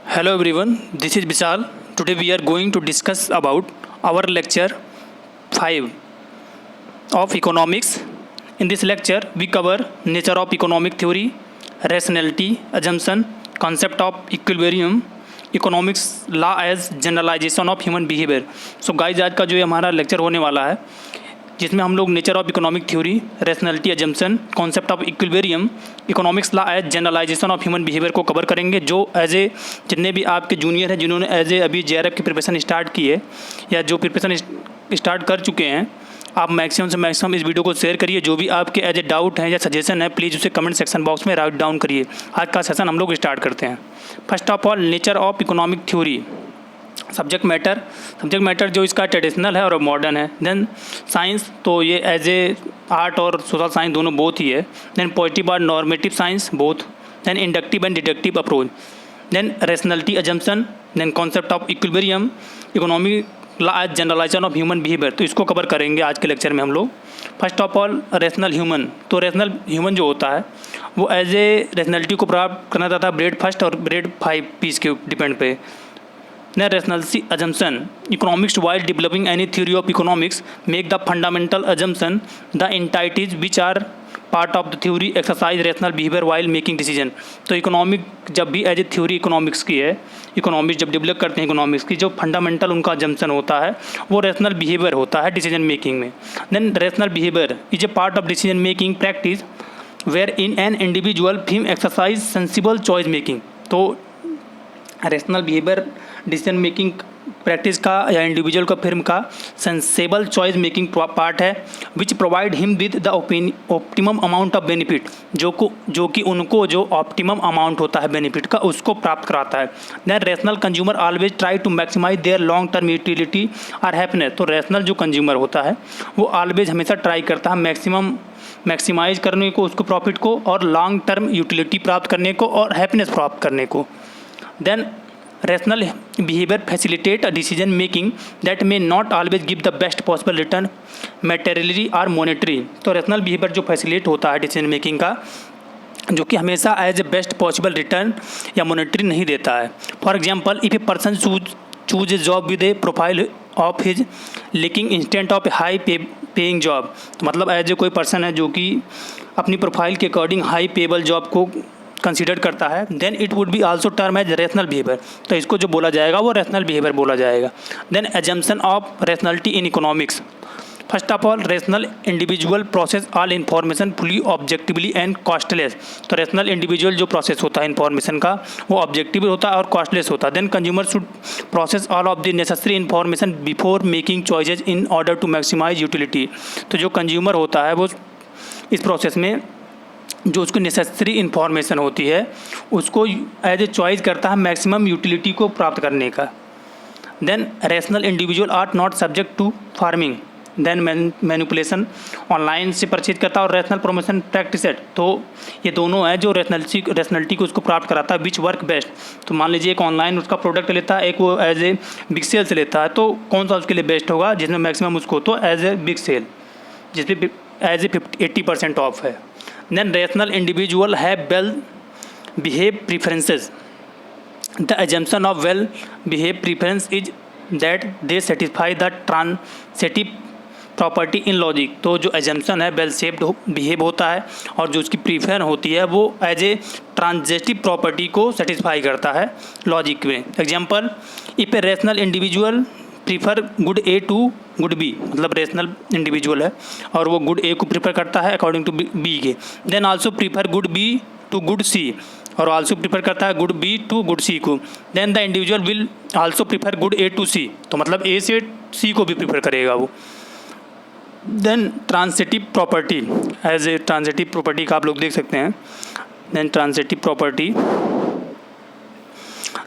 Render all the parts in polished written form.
Hello everyone, this is Vishal. Today we are going to discuss about our lecture 5 of economics. In this lecture we cover nature of economic theory, rationality, assumption, concept of equilibrium, economics law as generalization of human behavior. So guys, आज का जो ये हमारा lecture होने वाला है जिसमें हम लोग nature of economic theory, rationality, assumption, concept of equilibrium, economics law as generalisation of human behaviour को कवर करेंगे। जो एज ए जितने भी आपके जूनियर हैं जिन्होंने एज ए अभी जेआरएफ की प्रिपरेशन स्टार्ट की है या जो प्रिपरेशन स्टार्ट कर चुके हैं, आप मैक्सिमम से मैक्सिमम इस वीडियो को शेयर करिए। जो भी आपके एज ए डाउट है या सजेशन है प्लीज़ उसे कमेंट सेक्शन बॉक्स में राइट डाउन करिए। आज का सेशन हम लोग स्टार्ट करते हैं। First of all, nature of economic theory. Subject matter जो इसका ट्रेडिशनल है और मॉडर्न है। देन साइंस, तो ये एज ए आर्ट और सोशल साइंस दोनों बोथ ही है। देन पॉजिटिव और normative science both. Then inductive and deductive approach. Then rationality, assumption. Then concept of equilibrium, economic law as generalisation of human behaviour. तो इसको cover करेंगे आज के लेक्चर में हम लोग। First of all, rational human. तो रैशनल ह्यूमन जो होता है वो एज ए रैशनैलिटी को प्राप्त करना चाहता है ब्रेड फर्स्ट और ब्रेड 5 पीस के डिपेंड पे। Then rationality assumption. Economics, while developing any theory of economics, make the fundamental assumption the entities which are part of the theory exercise rational behavior while making decision. तो economic जब भी as a theory economics की है, economics जब develop करते हैं economics की, जो फंडामेंटल उनका assumption होता है वो रैशनल बिहेवियर होता है डिसीजन मेकिंग में। Then rational behaviour is a part of decision making practice where in an individual film exercise sensible choice making. तो rational behaviour decision making practice का या इंडिविजुअल का फिल्म का सेंसेबल चॉइस मेकिंग पार्ट है which provide him with the optimum amount of benefit, जो कि उनको जो ऑप्टिमम अमाउंट होता है बेनिफिट का उसको प्राप्त कराता है। Then rational consumer always try to maximise their long term utility और हैप्पीनेस। तो रैशनल जो कंज्यूमर होता है वो ऑलवेज हमेशा ट्राई करता है मैक्सिमाइज करने को उसको प्रॉफिट को और लॉन्ग टर्म यूटिलिटी प्राप्त करने को और हैप्पीनेस प्राप्त करने को। Then rational behavior facilitate a decision making that may not always give the best possible return materially or monetary। तो rational behavior जो facilitate होता है decision making का, जो कि हमेशा as a best possible return या मोनेटरी नहीं देता है। For example, if a person choose a job with a profile of his liking instant of a high paying job. तो मतलब एज ए कोई पर्सन है जो कि अपनी प्रोफाइल के अकॉर्डिंग हाई पेबल जॉब को कंसीडर करता है, then it would be also term as rational behaviour. तो इसको जो बोला जाएगा वो रैशनल बिहेवियर बोला जाएगा। Then assumption of rationality in economics. First of all, rational individual process all information fully objectively and costless. तो रैशनल इंडिविजुअल जो प्रोसेस होता है इन्फॉर्मेशन का वो ऑब्जेक्टिव होता है और कॉस्टलेस होता है। Then consumer should process all of the necessary information before making choices in order to maximise utility. तो जो कंज्यूमर होता है वो इस प्रोसेस में जो उसको नेसेसरी इन्फॉर्मेशन होती है उसको एज ए चॉइस करता है मैक्सिमम यूटिलिटी को प्राप्त करने का। Then rational individual are not subject to framing. Then manipulation, online से परचेज करता है और रैशनल प्रमोशन प्रैक्टिस। तो ये दोनों है जो रैशनलिटी को उसको प्राप्त कराता है। Which work best. तो मान लीजिए एक ऑनलाइन उसका प्रोडक्ट लेता है, एक वो एज ए बिग सेल से लेता है, तो कौन सा उसके लिए बेस्ट होगा जिसमें मैक्सिमम उसको, तो एज ए बिग सेल जिसमें एज ए 80% ऑफ है। Then rational individual have well behaved preferences. The assumption of well behaved preference is that they satisfy the transitive property in logic। तो जो assumption है well shaped behave होता है और जो उसकी प्रीफर होती है वो एज ए ट्रांजिटिव प्रॉपर्टी को सेटिस्फाई करता है लॉजिक में। Example, if a rational individual prefer good A to good B, मतलब रेशनल इंडिविजुअल है और वो गुड ए को प्रीफर करता है अकॉर्डिंग टू बी के। Then also prefer good B to good C और आल्सो प्रीफर करता है good B to good C को। Then the individual will also prefer good A to सी, तो मतलब ए से सी को भी प्रीफर करेगा वो। Then transitive property, as a transitive property का आप लोग देख सकते हैं। Then transitive property,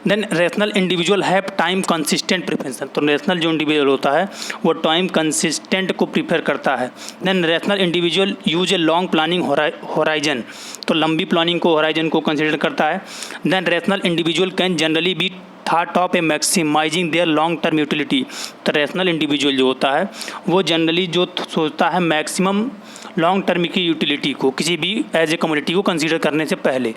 then rational individual have time consistent preference. तो रैशनल जो इंडिविजुअल होता है वो टाइम कंसिस्टेंट को प्रीफर करता है। Then rational individual use a long planning horizon. तो लंबी प्लानिंग को होराइजन को कंसिडर करता है। Then rational individual can generally be thought of a maximising their long term utility. तो रैशनल इंडिविजुअल जो होता है वो जनरली जो सोचता है मैक्सिमम लॉन्ग टर्म की यूटिलिटी को किसी भी एज ए कम्युनिटी को कंसिडर करने से पहले।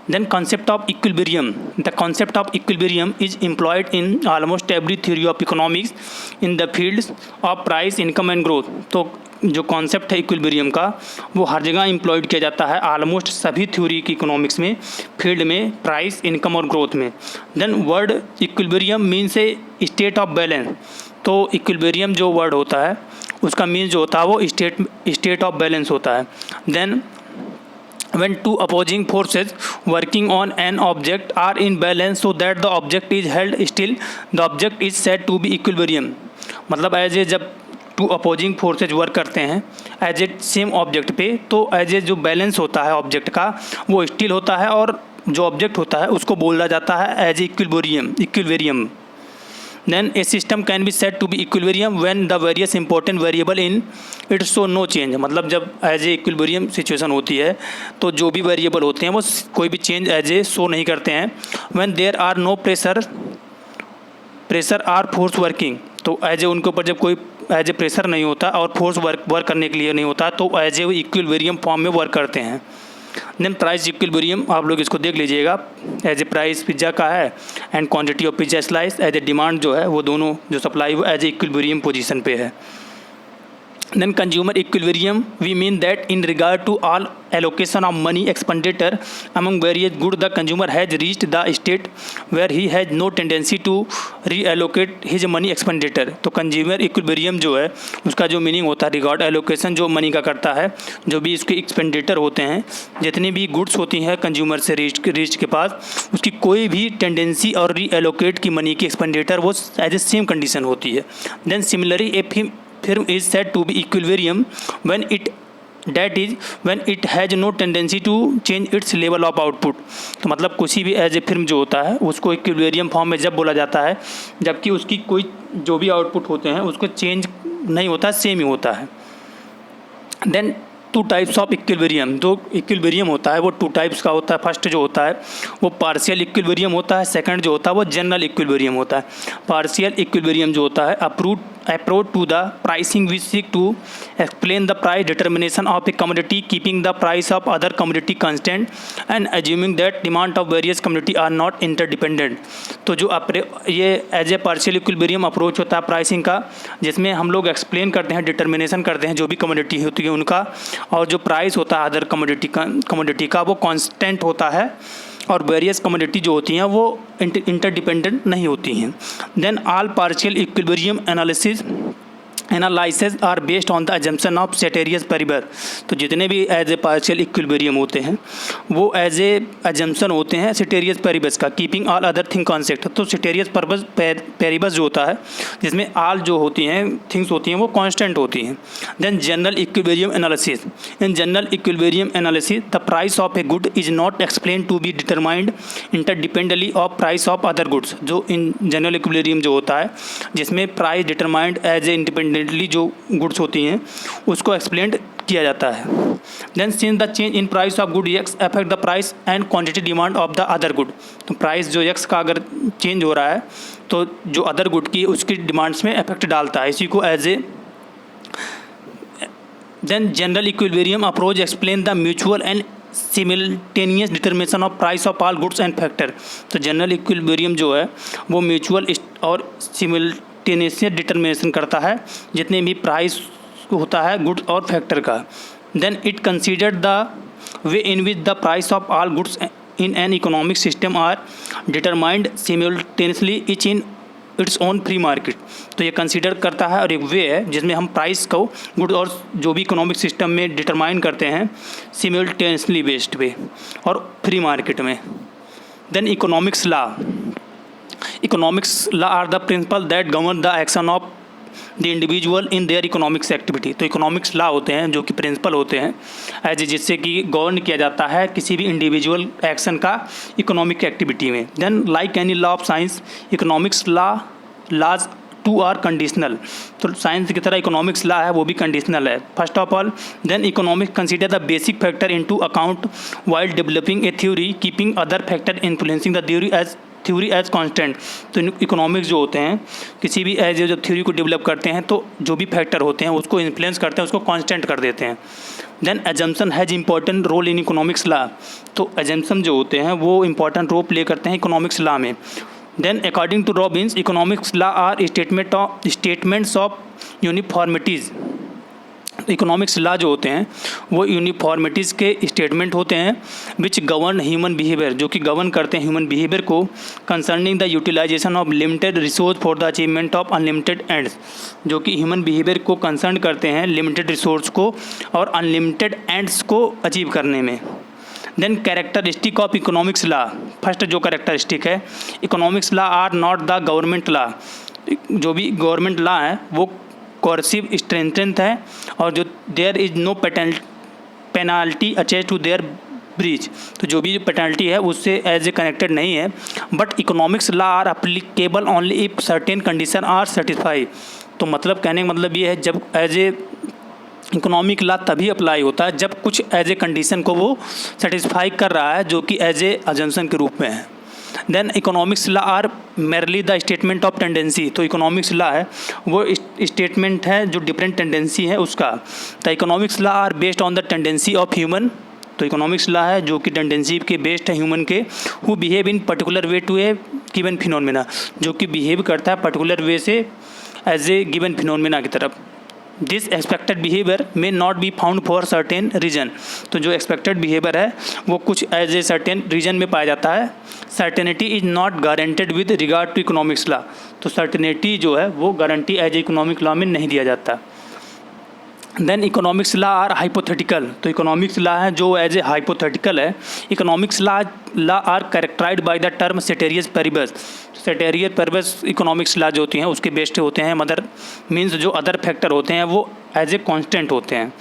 Then concept of equilibrium. The concept of equilibrium is employed in almost every theory of economics in the fields of price, income and growth. तो जो कॉन्सेप्ट है इक्विलिब्रियम का वो हर जगह इम्प्लॉयड किया जाता है ऑलमोस्ट सभी थ्योरी की इकोनॉमिक्स में, फील्ड में, प्राइस, इनकम और ग्रोथ में. Then word equilibrium means a state of balance. तो इक्विलिब्रियम जो वर्ड होता है उसका मीन्स जो होता है वो स्टेट ऑफ बैलेंस होता है. Then when two opposing forces working on an object are in balance so that the object is held still, the object is said to be equilibrium. मतलब एज ए जब to opposing forces work करते हैं as a same object पे, तो as ए जो balance होता है object का वो स्टिल होता है और जो ऑब्जेक्ट होता है उसको बोला जाता है as a equilibrium. Then a system can be said to be equilibrium when the various important variable in it show no change. मतलब जब एज ए इक्विलिब्रियम सिचुएशन होती है तो जो भी वेरिएबल होते हैं वो कोई भी चेंज एज ए शो नहीं करते हैं. when there are no pressure or force working, तो एज ए उनके ऊपर जब कोई एज ए प्रेशर नहीं होता और फोर्स वर्क करने के लिए नहीं होता तो एज ए वो इक्विलिब्रियम फॉर्म में वर्क करते हैं. देन प्राइस इक्विलिब्रियम, आप लोग इसको देख लीजिएगा. एज ए प्राइस पिज्ज़ा का है and quantity of pizza slice, as a demand जो है वो दोनों जो सप्लाई वो एज ए इक्विलिब्रियम पोजीशन पे है. Then consumer equilibrium, we mean that in regard to all allocation of money expenditure among various goods, the consumer has reached the state where he has no tendency to reallocate his money expenditure. तो consumer equilibrium जो है उसका जो meaning होता है regard allocation जो money का करता है, जो भी इसके एक्सपेंडिचर होते हैं, जितनी भी गुड्स होती हैं कंज्यूमर से रीच के पास, उसकी कोई भी टेंडेंसी और रीएलोकेट की मनी की एक्सपेंडिचर वो एज ए सेम कंडीशन होती है. Then similarly a firm is said to be equilibrium when it has no tendency to change its level of output. तो मतलब किसी भी एज ए फिर्म जो होता है उसको इक्विलिब्रियम फॉर्म में जब बोला जाता है जबकि उसकी कोई जो भी आउटपुट होते हैं उसको चेंज नहीं होता, सेम ही होता है. Then two types of equilibrium. जो इक्विलिब्रियम होता है वो टू टाइप्स का होता है. फर्स्ट जो होता है वो पार्शियल इक्विलिब्रियम होता है, सेकंड जो होता है वो जनरल इक्विलिब्रियम होता है. पार्शियल इक्विलिब्रियम जो होता है approach to the pricing which seek to explain the price determination of a commodity, keeping the price of other commodity constant and assuming that demand of various commodity are not interdependent. तो जो ये as a partial equilibrium approach होता है pricing का, जिसमें हम लोग explain करते हैं, डिटर्मिनेशन करते हैं जो भी कमोडिटी होती है उनका, और जो प्राइस होता है अदर कमोडिटी का वो कांस्टेंट होता है और वेरियस कमोडिटी जो होती हैं वो इंटरडिपेंडेंट नहीं होती हैं. Then all partial equilibrium analysis are based on the assumption of ceteris paribus. तो जितने भी एज ए पार्शियल इक्विलिब्रियम होते हैं वो एज ए अजम्पशन होते हैं सेटेरियस पेरिबस का, keeping all other thing concept. तो सेटेरियस पेरिबस जो होता है जिसमें ऑल जो होती हैं थिंग्स होती हैं वो कांस्टेंट होती हैं. Then general equilibrium analysis. In general equilibrium analysis the price of a good is not explain to be determined interdependently of price of other goods. जो इन जनरल इक्विलिब्रियम जो होता है जिसमें price determined as a independently जो goods होती हैं उसको explain किया जाता है. Then since the change in price of good X affect the price and quantity demand of the other good. तो प्राइस जो एक्स का अगर चेंज हो रहा है तो जो अदर गुड की उसकी डिमांड्स में इफेक्ट डालता है. इसी को as a then general equilibrium approach explain the mutual and simultaneous determination of price of all goods and factor. तो जनरल इक्विलिब्रियम जो है वो म्यूचुअल और सिमिल्टेनियस डिटर्मिनेशन करता है जितने भी प्राइस होता है गुड्स और फैक्टर का. Then it considered the way in which the price of all goods in an economic system are determined simultaneously each in its own free market. तो ये कंसीडर करता है और एक वे है जिसमें हम प्राइस को गुड और जो भी इकोनॉमिक सिस्टम में डिटरमाइन करते हैं सिमिल्टेनियसली बेस्ड पे और फ्री मार्केट में. Then economics law. Economics law are the principle that govern the action of the individual in their economics activity. तो इकोनॉमिक्स लॉ होते हैं जो कि प्रिंसिपल होते हैं एज जिससे कि गवर्न किया जाता है किसी भी इंडिविजुअल एक्शन का इकोनॉमिक एक्टिविटी में. Then like any law of science economics laws too are conditional. तो साइंस की तरह इकोनॉमिक्स लॉ है वो भी कंडीशनल है. First of all then economics consider the basic factor into account while developing a theory keeping other factor influencing the theory as theory as constant. तो economics जो होते हैं, किसी भी एज जब थ्योरी को डेवलप करते हैं तो जो भी फैक्टर होते हैं उसको इन्फ्लुएंस करते हैं, उसको कांस्टेंट कर देते हैं। Then assumption has important role in economics law. तो एजम्पशन जो होते हैं वो इंपॉर्टेंट रोल प्ले करते हैं इकोनॉमिक्स लॉ में। Then according to Robbins, economics law are statements of uniformities. Economics law जो होते हैं वो यूनिफॉर्मिटीज़ के स्टेटमेंट होते हैं विच गवर्न ह्यूमन बिहेवियर, जो कि गवर्न करते हैं ह्यूमन बिहेवियर को concerning the utilisation of limited resource for the achievement of unlimited ends, जो कि ह्यूमन बिहेवियर को कंसर्न करते हैं लिमिटेड रिसोर्स को और अनलिमिटेड एंड्स को अचीव करने में। Then characteristic of economics law, first जो कैरेक्टरिस्टिक है, economics law are not the government law. जो भी गवर्नमेंट लॉ है वो कोर्सिव स्ट्रेंथ है और जो there is no penalty attach to their breach. तो जो भी पेनल्टी है उससे एज ए कनेक्टेड नहीं है। But economics law are applicable only if certain condition are satisfy. तो मतलब कहने का मतलब ये है, जब एज ए इकोनॉमिक लॉ तभी अप्लाई होता है जब कुछ एज ए कंडीशन को वो सेटिस्फाई कर रहा है, जो कि एज ए अजम्पशन के रूप में है। Then economics law are merely the statement of tendency. तो इकोनॉमिक्स लॉ है वो स्टेटमेंट है जो डिफरेंट टेंडेंसी है उसका। The economics law are based on the tendency of human. तो इकोनॉमिक्स लॉ है जो कि टेंडेंसी के बेस्ड है ह्यूमन के, who behave in particular way to a given phenomena, जो कि बिहेव करता है पर्टिकुलर वे से एज ए गिवन फिनोमेना की तरफ। This expected behaviour may not be found for certain reason. तो जो एक्सपेक्टेड बिहेवियर है वो कुछ एज ए सर्टेन रीजन में पाया जाता है। Certainty is not guaranteed with regard to economics law. तो सर्टेनिटी जो है वो guarantee as a economic law में नहीं दिया जाता। Then economics law are hypothetical. तो इकोनॉमिक्स लॉ है जो एज ए हाइपोथेटिकल है। Economics law are characterised by the term ceteris paribus. Ceteris paribus economics law जो होती हैं उसके बेस्ड होते हैं। मदर मीन्स जो अदर फैक्टर होते हैं वो एज ए कांस्टेंट होते हैं।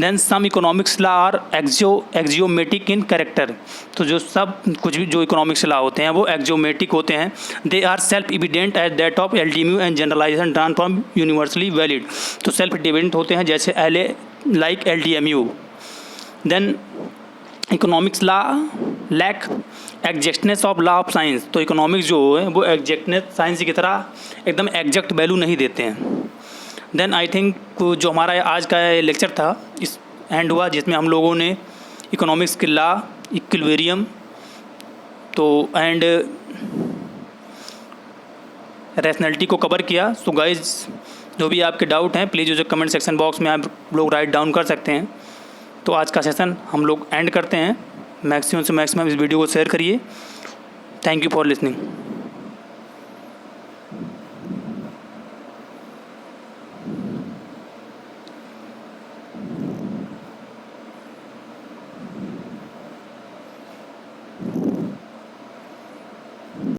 Then some economics law are axiomatic in character. तो जो सब कुछ भी जो इकोनॉमिक्स लॉ होते हैं वो एक्जियोमेटिक होते हैं। They are self evident as that of LDMU and generalisation drawn from universally valid. तो सेल्फ इविडेंट होते हैं जैसे like LDMU. Then economics law lack exactness of law of science. तो इकोनॉमिक्स जो है वो एग्जैक्टनेस साइंस की तरह एकदम एग्जैक्ट वैल्यू नहीं देते हैं। देन आई थिंक जो हमारा आज का लेक्चर था इस एंड हुआ, जिसमें हम लोगों ने इकोनॉमिक्स के लॉ, इक्विलिब्रियम तो एंड रैशनैलिटी को कवर किया। सो गाइज जो भी आपके डाउट हैं प्लीज़ उसे कमेंट सेक्शन बॉक्स में आप लोग राइट डाउन कर सकते हैं। तो आज का सेशन हम लोग एंड करते हैं। मैक्सिमम से मैक्सिमम इस वीडियो को शेयर करिए। Thank you for listening.